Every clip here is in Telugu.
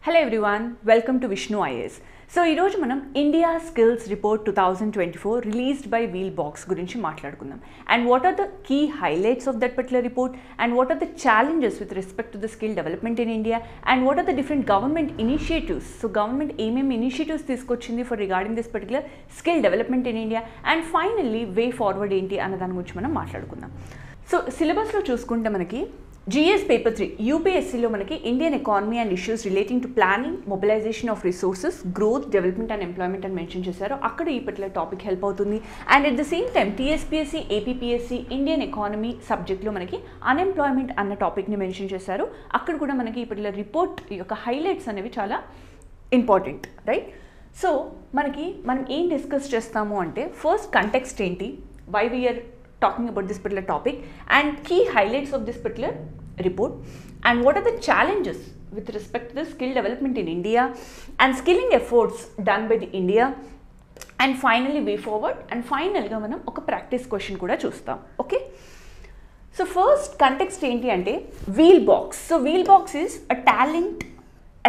Hello everyone, welcome to Vishnu IAS. So ఈ రోజు మనం India skills report 2024 released by Wheebox గురించి మాట్లాడుకుందాం. And what are the key highlights of that particular report and what are the challenges with respect to the skill development in India and what are the different government initiatives. So government ఏమేమి ఇనిషియేటివ్స్ తీసుకొచ్చింది for regarding this particular skill development in India and finally way forward ఏంటి అన్న దాని గురించి మనం మాట్లాడుకుందాం. సో సిలబస్లో చూసుకుంటే మనకి GS పేపర్ 3 యూపీఎస్సీలో మనకి Indian economy and issues relating to planning mobilisation of resources growth development and employment అని మెన్షన్ చేశారు. అక్కడ ఈ పర్టికులర్ టాపిక్ హెల్ప్ అవుతుంది. And at the same time TSPSC APPSC Indian economy సబ్జెక్ట్లో మనకి అన్ఎంప్లాయ్మెంట్ అన్న టాపిక్ని మెన్షన్ చేశారు. అక్కడ కూడా మనకి ఈ పర్టికులర్ రిపోర్ట్ యొక్క హైలైట్స్ అనేవి చాలా ఇంపార్టెంట్, రైట్? సో మనం ఏం డిస్కస్ చేస్తాము అంటే ఫస్ట్ కంటెక్స్ట్ ఏంటి, why we are talking about this particular topic and key highlights of this particular report and what are the challenges with respect to the skill development in India and skilling efforts done by the India and finally way forward and finally ga manam oka practice question kuda chustam. Okay, so first context enti ante wheel box. So wheel box is a talent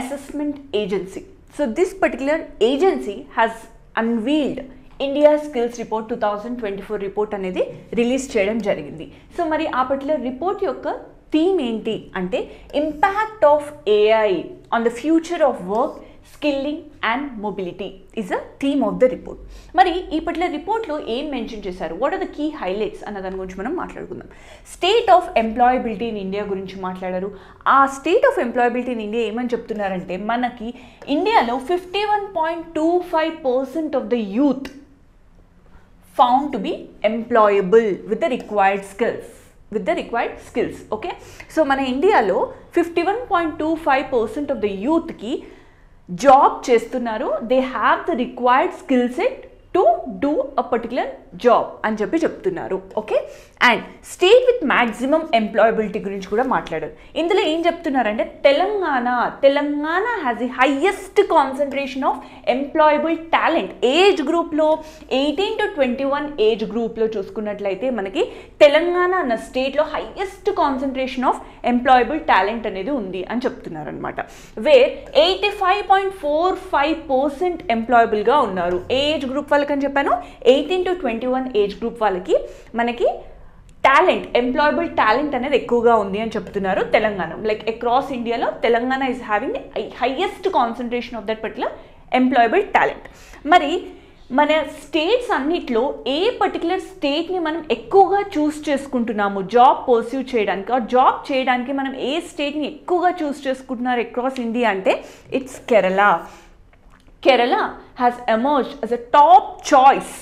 assessment agency. So this particular agency has unveiled India skills report 2024 report అనేది రిలీజ్ చేయడం జరిగింది. సో మరి ఆ పర్టికులర్ రిపోర్ట్ యొక్క థీమ్ ఏంటి అంటే impact of AI on the future of work skilling and mobility is a theme of the report. మరి ఈ పర్టికులర్ రిపోర్ట్లో ఏం మెన్షన్ చేశారు, what are the key highlights అన్న దాని గురించి మనం మాట్లాడుకుందాం. State of employability in India గురించి మాట్లాడారు. ఆ state of employability in India ఏమని చెప్తున్నారంటే మనకి ఇండియాలో 51.25% of the youth found to be employable with the required skills. Okay, so mana India lo 51.25% of the youth ki job chestunnaru, they have the required skill set to do a particular job అని చెప్పి చెప్తున్నారు. Okay, and state with maximum employability గురించి కూడా మాట్లాడారు. ఇందులో ఏం చెప్తున్నారంటే Telangana has the highest concentration of employable talent. Age గ్రూప్లో 18 to 21 ఏజ్ గ్రూప్లో చూసుకున్నట్లయితే మనకి తెలంగాణ అన్న స్టేట్లో highest concentration of employable talent అనేది ఉంది అని చెప్తున్నారు అనమాట. వేర్ 85.45% ఎంప్లాయబుల్గా ఉన్నారు. ఏజ్ గ్రూప్ వాళ్ళకని చెప్పాను, 18 to 21 ఏజ్ గ్రూప్ వాళ్ళకి మనకి టాలెంట్ ఎంప్లాయబుల్ టాలెంట్ అనేది ఎక్కువగా ఉంది అని చెప్తున్నారు తెలంగాణ. లైక్ అక్రాస్ ఇండియాలో Telangana is having highest concentration of that particular employable talent. మరి మన స్టేట్స్ అన్నిట్లో ఏ పర్టికులర్ స్టేట్ని మనం ఎక్కువగా చూస్ చేసుకుంటున్నాము జాబ్ పర్స్యూ చేయడానికి, ఆ జాబ్ చేయడానికి మనం ఏ స్టేట్ని ఎక్కువగా చూస్ చేసుకుంటున్నారు అక్రాస్ ఇండియా అంటే it's Kerala. Kerala has emerged as a top choice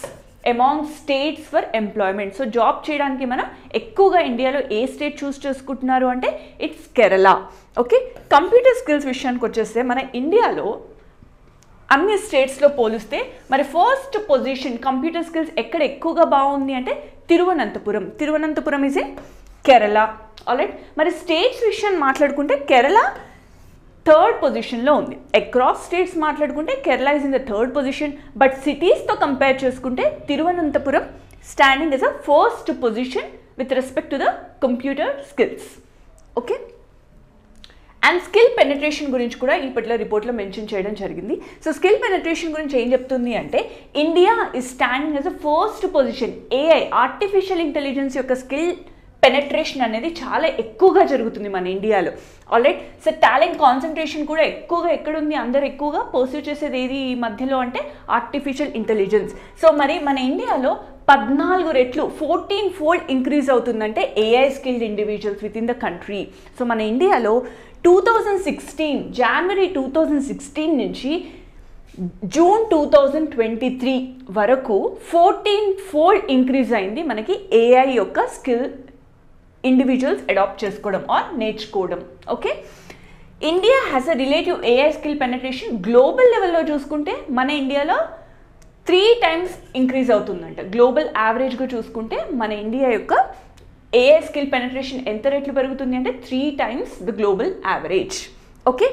among states for employment. So job చేయడానికి మనం ఎక్కువగా ఇండియాలో ఏ స్టేట్ చూస్ చేసుకుంటున్నారు అంటే it's Kerala. Okay, computer skills విషయానికి వచ్చేస్తే మన ఇండియాలో అన్ని స్టేట్స్లో పోలిస్తే మరి ఫస్ట్ పొజిషన్ కంప్యూటర్ స్కిల్స్ ఎక్కడ ఎక్కువగా బాగుంది అంటే Thiruvananthapuram is in Kerala. Alright, మరి స్టేట్స్ విషయం మాట్లాడుకుంటే కేరళ థర్డ్ పొజిషన్లో ఉంది. అక్రాస్ స్టేట్స్ మాట్లాడుకుంటే Kerala is in the third position, but సిటీస్తో కంపేర్ చేసుకుంటే Thiruvananthapuram standing is a first position with respect to the computer skills. Okay, and skill penetration గురించి కూడా ఈ పర్టికులర్ రిపోర్ట్లో మెన్షన్ చేయడం జరిగింది. సో స్కిల్ పెనట్రేషన్ గురించి ఏం చెప్తుంది అంటే India is standing as a first position. AI artificial intelligence యొక్క స్కిల్ పెనట్రేషన్ అనేది చాలా ఎక్కువగా జరుగుతుంది మన ఇండియాలో. ఆల్రైట్, సో టాలెంట్ కాన్సన్ట్రేషన్ కూడా ఎక్కువగా ఎక్కడుంది, అందరూ ఎక్కువగా పర్స్యూ చేసేది ఏది ఈ మధ్యలో అంటే ఆర్టిఫిషియల్ ఇంటెలిజెన్స్. సో మరి మన ఇండియాలో 14 రెట్లు 14-fold ఇంక్రీజ్ అవుతుందంటే AI skilled individuals with in the country. So మన ఇండియాలో 2016 జనవరి 2016 నుంచి జూన్ 2023 వరకు 14-fold ఇంక్రీజ్ అయింది మనకి ఏఐ యొక్క స్కిల్ ఇండివిజువల్స్ అడాప్ట్ చేసుకోవడం ఆర్ నేర్చుకోవడం. Okay, India has a relative AI skill penetration global లెవెల్లో చూసుకుంటే మన ఇండియాలో 3 times ఇంక్రీజ్ అవుతుందంట. గ్లోబల్ యావరేజ్గా చూసుకుంటే మన ఇండియా యొక్క ఏఐ స్కిల్ పెనట్రేషన్ ఎంత రేట్లు పెరుగుతుంది అంటే 3 times the global average. Okay,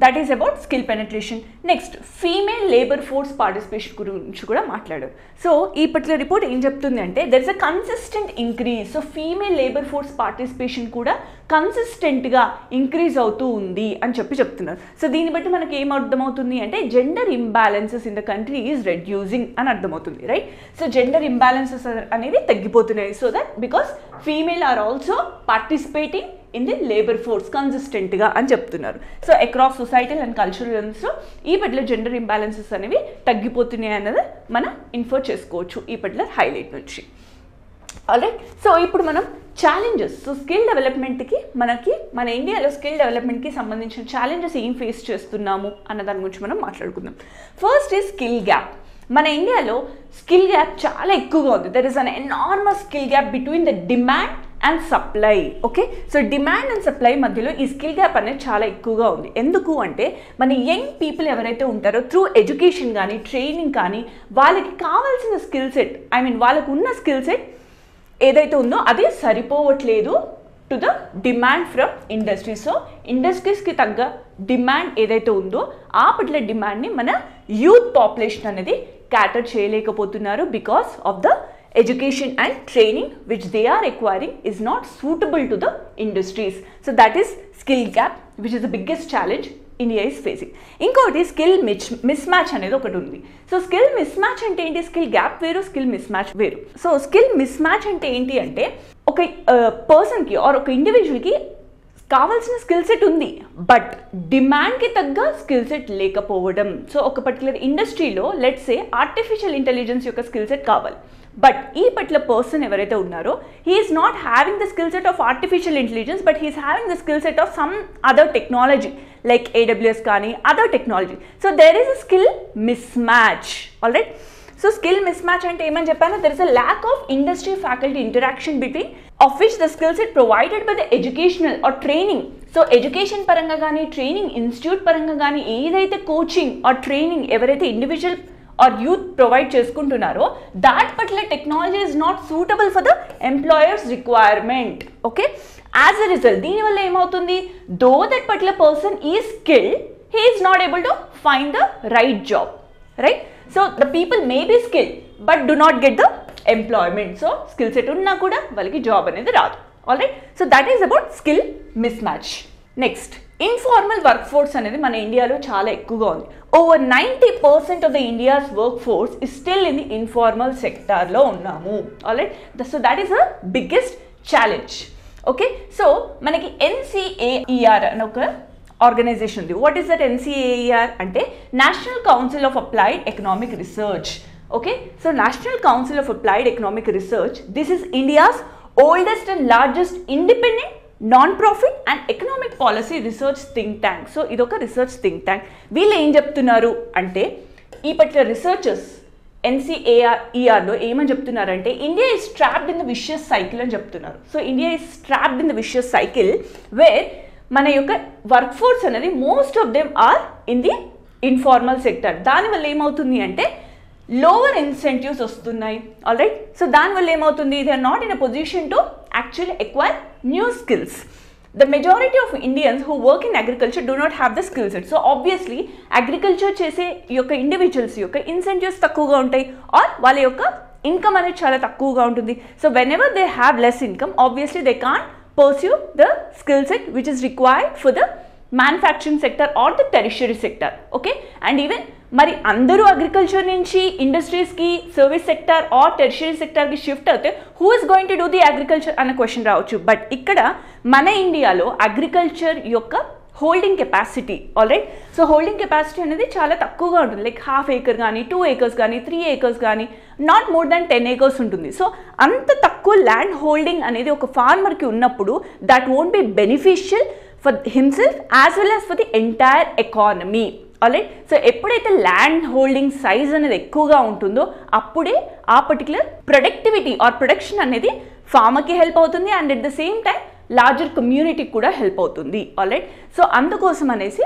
that is about skill penetration. Next female labour force participation గురించి కూడా మాట్లాడారు. సో ఈ పర్టికులర్ రిపోర్ట్ ఏం చెప్తుంది అంటే there is a consistent increase. So female labour force participation కూడా కన్సిస్టెంట్గా ఇంక్రీజ్ అవుతూ ఉంది అని చెప్తున్నారు. సో దీన్ని బట్టి మనకి ఏం అర్థమవుతుంది అంటే gender imbalances in the country is reducing అని అర్థమవుతుంది, రైట్? సో జెండర్ ఇంబ్యాలెన్సెస్ అనేది తగ్గిపోతున్నాయి. So that because female are also participating in the labour force కన్సిస్టెంట్గా అని చెప్తున్నారు. సో అక్రాస్ సొసైటల్ అండ్ కల్చరల్స్లో ఈ పర్టికులర్ జెండర్ ఇంబ్యాలెన్సెస్ అనేవి తగ్గిపోతున్నాయి అన్నది మనం ఇన్ఫర్ చేసుకోవచ్చు ఈ పర్టికులర్ హైలైట్ నుంచి. ఆల్రైట్, సో ఇప్పుడు మనం ఛాలెంజెస్, సో స్కిల్ డెవలప్మెంట్కి మన ఇండియాలో స్కిల్ డెవలప్మెంట్కి సంబంధించిన ఛాలెంజెస్ ఏం ఫేస్ చేస్తున్నాము అన్న దాని గురించి మనం మాట్లాడుకుందాం. ఫస్ట్ ఈ స్కిల్ గ్యాప్. మన ఇండియాలో స్కిల్ గ్యాప్ చాలా ఎక్కువగా ఉంది. There is an enormous skill gap between the demand and supply. Okay, so demand and supply మధ్యలో ఈ స్కిల్ గ్యాప్ అనేది చాలా ఎక్కువగా ఉంది. ఎందుకు అంటే మన యంగ్ పీపుల్ ఎవరైతే ఉంటారో త్రూ ఎడ్యుకేషన్ కానీ ట్రైనింగ్ కానీ వాళ్ళకి కావాల్సిన స్కిల్ సెట్, ఐ మీన్ వాళ్ళకు ఉన్న స్కిల్ సెట్ ఏదైతే ఉందో అది సరిపోవట్లేదు to the demand from industry. So ఇండస్ట్రీస్కి తగ్గ డిమాండ్ ఏదైతే ఉందో ఆ పర్టికులర్ డిమాండ్ని మన యూత్ పాపులేషన్ అనేది క్యాటర్ చేయలేకపోతున్నారు because of the education and training which they are acquiring is not suitable to the industries. So that is skill gap, which is the biggest challenge India is facing. Inkoti skill mismatch అనేది ఒకటి ఉంది. సో స్కిల్ మిస్ మ్యాచ్ అంటే ఏంటి? స్కిల్ గ్యాప్ వేరు, స్కిల్ మిస్ మ్యాచ్ వేరు. సో స్కిల్ మిస్ మ్యాచ్ అంటే ఏంటి అంటే ఒక పర్సన్కి ఆర్ ఒక ఇండివిజువల్కి కావాల్సిన స్కిల్ సెట్ ఉంది బట్ డిమాండ్కి తగ్గ స్కిల్ సెట్ లేకపోవడం. సో ఒక పర్టికులర్ ఇండస్ట్రీలో లెట్స్ సే ఆర్టిఫిషియల్ ఇంటెలిజెన్స్ యొక్క స్కిల్ సెట్ కావాలి, బట్ ఈ పర్టికులర్ పర్సన్ ఎవరైతే ఉన్నారో he is not having the skill set of artificial intelligence but he is having the skill set of some other technology like AWS కానీ other technology. So there is a skill mismatch. Alright, so skill mismatch అంటే ఏమని చెప్పాను? There is a lack of industry faculty interaction between of which the skill set provided by the educational or training. So education పరంగా కానీ ట్రైనింగ్ ఇన్స్టిట్యూట్ పరంగా కానీ ఏదైతే కోచింగ్ ఆర్ ట్రైనింగ్ ఎవరైతే ఇండివిజువల్ ఆర్ యూత్ ప్రొవైడ్ చేసుకుంటున్నారో that particular technology is not suitable for the employers requirement. Okay, as a result దీనివల్ల ఏమవుతుంది? Though that particular person is skilled, he is not able to find the right job, right? So the people may be skilled but do not get the employment. So skill set ఉన్నా కూడా వాళ్ళకి జాబ్ అనేది రాదు. Alright, so that is about skill mismatch. Next, informal work force అనేది మన ఇండియాలో చాలా ఎక్కువగా ఉంది. Over 90% of the India's work force is still in the informal సెక్టార్లో ఉన్నాము. Alright, so that is a biggest challenge. Okay, so మనకి NCAER అని ఒక ఆర్గనైజేషన్ ఉంది. వాట్ ఈస్ దట్ NCAER అంటే national council of applied economic research. Okay, so national council of applied economic research, this is India's oldest and largest independent non-profit and economic policy research think tank. So ఇదొక రీసెర్చ్ థింక్ ట్యాంక్. వీళ్ళు ఏం చెప్తున్నారు అంటే ఈ పర్టికులర్ రీసెర్చర్స్ NCAERలో ఏమని చెప్తున్నారంటే India is trapped in the vicious cycle అని చెప్తున్నారు. So India is trapped in the vicious cycle where మన యొక్క వర్క్ ఫోర్స్ అనేది most of them are in the informal sector. దానివల్ల ఏమవుతుంది అంటే లోవర్ ఇన్సెంటివ్స్ వస్తున్నాయి. ఆల్రైట్, సో దానివల్ల ఏమవుతుంది? They are not in a position to actually acquire new skills. The majority of Indians who work in agriculture do not have the skill set. So obviously agriculture చేసే యొక్క ఇండివిజువల్స్ యొక్క ఇన్సెంటివ్స్ తక్కువగా ఉంటాయి ఆర్ వాళ్ళ యొక్క ఇన్కమ్ అనేది చాలా తక్కువగా ఉంటుంది. So whenever they have less income, obviously they can't pursue the skill set which is required for the manufacturing sector or the tertiary sector. Okay, and even మరి అందరూ అగ్రికల్చర్ నుంచి ఇండస్ట్రీస్కి సర్వీస్ సెక్టర్ ఆర్ టెర్షియరీ సెక్టర్కి షిఫ్ట్ అవుతే who is going to do the agriculture అన్న క్వశ్చన్ రావచ్చు. బట్ ఇక్కడ మన ఇండియాలో అగ్రికల్చర్ యొక్క holding capacity, alright, so holding capacity అనేది చాలా తక్కువగా ఉంటుంది. లైక్ 1/2 acre కానీ 2 acres కానీ 3 acres కానీ నాట్ మోర్ దాన్ 10 acres ఉంటుంది. సో అంత తక్కువ ల్యాండ్ హోల్డింగ్ అనేది ఒక ఫార్మర్కి ఉన్నప్పుడు that won't be beneficial for himself as well as for the entire economy. Alright, so ఎప్పుడైతే ల్యాండ్ హోల్డింగ్ సైజ్ అనేది ఎక్కువగా ఉంటుందో అప్పుడే ఆ పర్టికులర్ ప్రొడక్టివిటీ ఆర్ ప్రొడక్షన్ అనేది ఫార్మర్కి హెల్ప్ అవుతుంది and at the same time larger కమ్యూనిటీకి కూడా హెల్ప్ అవుతుంది. ఆల్రైట్, సో అందుకోసం అనేసి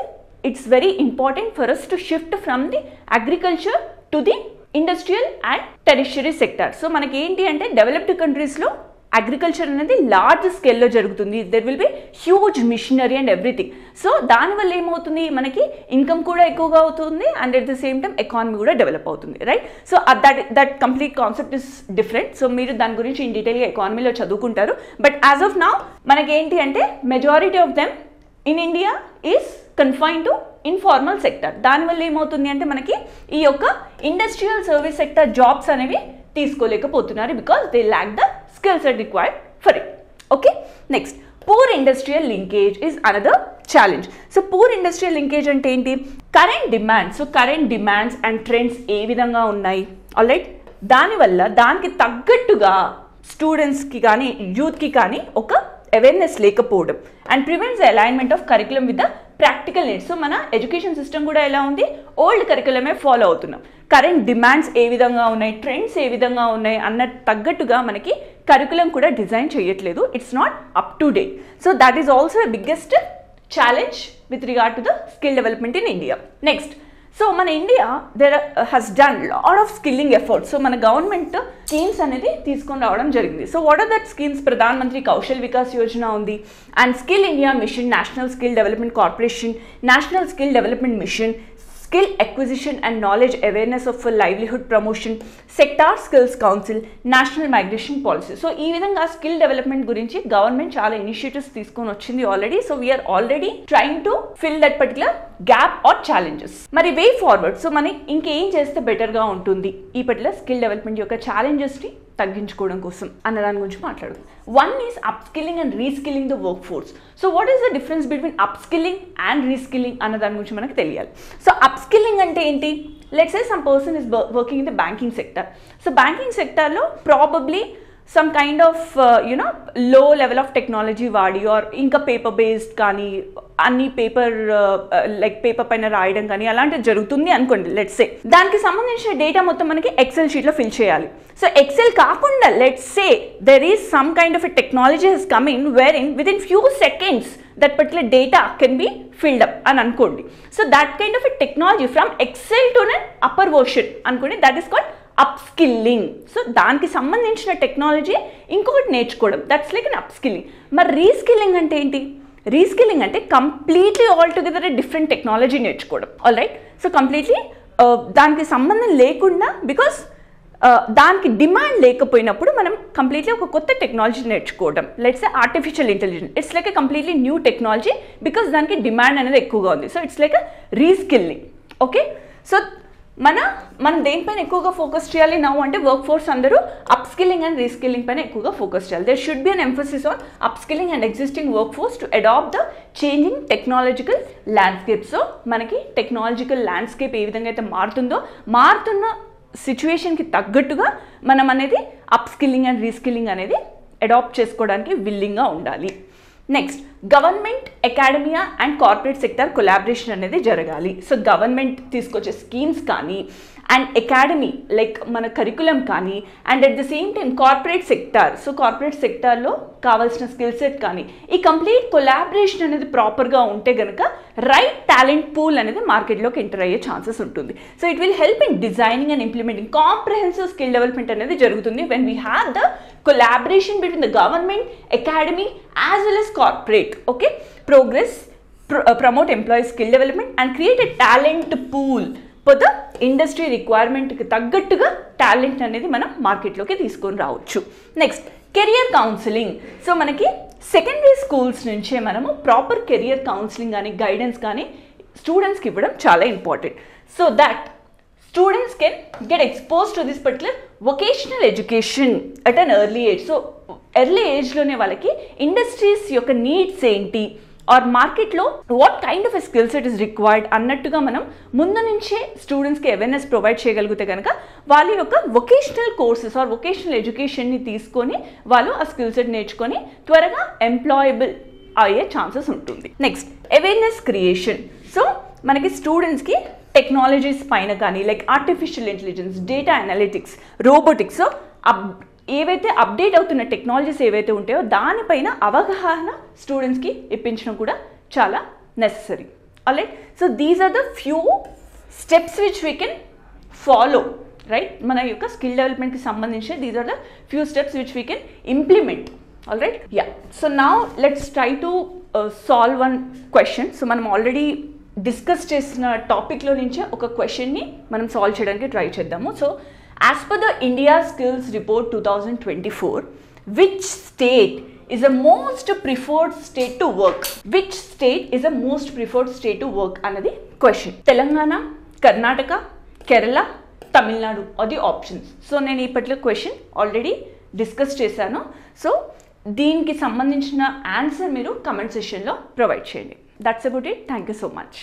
it's very important for us to shift from the agriculture to the industrial and tertiary sector. So మనకి ఏంటి అంటే డెవలప్డ్ కంట్రీస్లో అగ్రికల్చర్ అనేది లార్జ్ స్కేల్లో జరుగుతుంది, there will be huge machinery and everything. So దానివల్ల ఏమవుతుంది, మనకి ఇన్కమ్ కూడా ఎక్కువగా అవుతుంది and at the same time economy కూడా డెవలప్ అవుతుంది, right? So that complete concept is different. So మీరు దాని గురించి ఇన్ డీటెయిల్గా ఎకానమీలో చదువుకుంటారు. బట్ యాజ్ ఆఫ్ నౌ మనకి ఏంటి అంటే majority of them in India is confine to informal sector. దానివల్ల ఏమవుతుంది అంటే మనకి ఈ యొక్క ఇండస్ట్రియల్ సర్వీస్ సెక్టర్ జాబ్స్ అనేవి తీసుకోలేకపోతున్నారు because they lack the skills are required for it. Okay, next, poor industrial linkage is another challenge. So poor industrial linkage ante enti, current demands, so current demands and trends ఏ విధంగా ఉన్నాయి, alright, దాని వల్ల దానికి తగ్గట్టుగా స్టూడెంట్స్ కి కానీ యూత్ కి కానీ ఒక అవేర్నెస్ లేకపోవడం and prevents the alignment of curriculum with the practical needs. So మన ఎడ్యుకేషన్ సిస్టమ్ కూడా ఎలా ఉంది, ఓల్డ్ కరికులమే ఫాలో అవుతున్నాం. కరెంట్ డిమాండ్స్ ఏ విధంగా ఉన్నాయి, ట్రెండ్స్ ఏ విధంగా ఉన్నాయి అన్న తగ్గట్టుగా మనకి కరికులం కూడా డిజైన్ చేయట్లేదు. It's not up to date. So that is also the biggest challenge with regard to the skill development in India. Next, so మన India there has done lot of skilling efforts. So మన గవర్నమెంట్ స్కీమ్స్ అనేది తీసుకొని రావడం జరిగింది. So what are that schemes? Pradhan Mantri Kaushal Vikas Yojana ఉంది and skill India mission, national skill development corporation, national skill development mission, skill acquisition and knowledge awareness of livelihood promotion, sector skills council, national migration policy. So ఈ విధంగా స్కిల్ డెవలప్మెంట్ గురించి గవర్నమెంట్ చాలా ఇనిషియేటివ్స్ తీసుకొని వచ్చింది already. So we are already trying to fill that particular gap or challenges. మరి వే ఫార్వర్డ్, సో మనం ఇంకేం చేస్తే బెటర్గా ఉంటుంది ఈ పర్టికులర్ స్కిల్ డెవలప్మెంట్ యొక్క ఛాలెంజెస్ని తగ్గించుకోవడం కోసం అన్న దాని గురించి మాట్లాడుతుంది. One is upskilling and reskilling the work force. So what is the difference between upskilling and reskilling అన్న దాని గురించి మనకు తెలియాలి. సో అప్స్కిల్లింగ్ అంటే ఏంటి? Let's say some person is working in the banking sector. So banking సెక్టర్లో ప్రాబబ్లీ సమ్ కైండ్ ఆఫ్ లో లెవెల్ ఆఫ్ టెక్నాలజీ వాడి ఆర్ ఇంకా పేపర్ బేస్డ్ కానీ అన్ని పేపర్ లైక్ పేపర్ పైన రాయడం కానీ అలాంటివి జరుగుతుంది అనుకోండి. లెట్స్ సే దానికి సంబంధించిన డేటా మొత్తం మనకి ఎక్సెల్ షీట్లో ఫిల్ చేయాలి. సో ఎక్సెల్ కాకుండా let's say there is some kind of a technology Hess come in where in with in few seconds that particular data can be filled up అని అనుకోండి. So that kind of a technology from Excel to an upper version అనుకోండి, that is called upskilling. So దానికి సంబంధించిన టెక్నాలజీ ఇంకొకటి నేర్చుకోవడం, దట్స్ లైక్ అన్ అప్స్కిల్లింగ్. మరి రీస్కిల్లింగ్ అంటే ఏంటి? రీస్కిల్లింగ్ అంటే completely all together different technology నేర్చుకోవడం, ఆల్ రైట్. సో కంప్లీట్లీ దానికి సంబంధం లేకుండా బికాస్ దానికి డిమాండ్ లేకపోయినప్పుడు మనం కంప్లీట్లీ ఒక కొత్త టెక్నాలజీ నేర్చుకోవడం. Let's say artificial intelligence, it's like a completely new technology because దానికి డిమాండ్ అనేది ఎక్కువగా ఉంది. So it's like a reskilling. Okay, so మనం దేనిపైన ఎక్కువగా ఫోకస్ చేయాలి నౌ అంటే వర్క్ ఫోర్స్ అందరూ అప్స్కిల్లింగ్ అండ్ రీస్కిల్లింగ్ పైన ఎక్కువగా ఫోకస్ చేయాలి. There should be an emphasis on upskilling and existing work force to adapt the changing technological landscape. So మనకి టెక్నాలజికల్ ల్యాండ్స్కేప్ ఏ విధంగా అయితే మారుతున్న సిచ్యువేషన్కి తగ్గట్టుగా మనం అనేది అప్స్కిల్లింగ్ అండ్ రీస్కిల్లింగ్ అనేది అడాప్ట్ చేసుకోవడానికి విల్లింగ్గా ఉండాలి. Next, government, academia and corporate sector collaboration అనేది జరగాలి. సో గవర్నమెంట్ తీసుకొచ్చే స్కీమ్స్ కానీ అండ్ అకాడమీ లైక్ మన కరికులం కానీ and at the same time corporate sector, so corporate సెక్టార్లో కావాల్సిన స్కిల్ సెట్ కానీ ఈ కంప్లీట్ కొలాబరేషన్ అనేది ప్రాపర్గా ఉంటే కనుక రైట్ టాలెంట్ పూల్ అనేది మార్కెట్లోకి ఎంటర్ అయ్యే ఛాన్సెస్ ఉంటుంది. So it will help in designing and implementing comprehensive skill development అనేది జరుగుతుంది when we have the collaboration between the government, academy as well as corporate. Okay, progress, promote employee skill development and create a talent pool for the industry requirement కి తగ్గట్టుగా టాలెంట్ అనేది మనం మార్కెట్లోకి తీసుకొని రావచ్చు. Next, career counselling. సో మనకి సెకండరీ స్కూల్స్ నుంచే మనము ప్రాపర్ కెరియర్ కౌన్సిలింగ్ కానీ గైడెన్స్ కానీ స్టూడెంట్స్కి ఇవ్వడం చాలా important. So that students can get exposed to this particular vocational education at an early age. So early ఏజ్లోనే వాళ్ళకి ఇండస్ట్రీస్ యొక్క నీడ్స్ ఏంటి ఆర్ మార్కెట్లో what kind of a skill set is required అన్నట్టుగా మనం ముందు నుంచే స్టూడెంట్స్కి అవేర్నెస్ ప్రొవైడ్ చేయగలిగితే కనుక వాళ్ళ యొక్క వొకేషనల్ కోర్సెస్ ఆర్ వొకేషనల్ ఎడ్యుకేషన్ని తీసుకొని వాళ్ళు ఆ స్కిల్ సెట్ నేర్చుకొని త్వరగా ఎంప్లాయబుల్ అయ్యే ఛాన్సెస్ ఉంటుంది. Next, awareness creation. సో మనకి స్టూడెంట్స్కి టెక్నాలజీస్ పైన కానీ like artificial intelligence, data analytics, robotics, ఏవైతే అప్డేట్ అవుతున్న టెక్నాలజీస్ ఏవైతే ఉంటాయో దానిపైన అవగాహన స్టూడెంట్స్కి ఇప్పించడం కూడా చాలా necessary. Alright, so these are the few steps which we can follow right? మన యొక్క స్కిల్ డెవలప్మెంట్కి సంబంధించి these are the few steps which we can implement. All right, yeah. So now let's try to solve one question. సో మనం ఆల్రెడీ డిస్కస్ చేసిన టాపిక్లో నుంచే ఒక క్వశ్చన్ని మనం సాల్వ్ చేయడానికి ట్రై చేద్దాము. So as per the India skills report 2024, which state is a most preferred state to work? Which state is a most preferred state to work అన్నది question. Telangana, Karnataka, Kerala, Tamil Nadu are the options. So నేను ఈ పర్టికులర్ క్వశ్చన్ ఆల్రెడీ డిస్కస్ చేశాను. సో దీనికి సంబంధించిన ఆన్సర్ మీరు కమెంట్ సెషన్లో ప్రొవైడ్ చేయండి. That's about it. Thank you so much.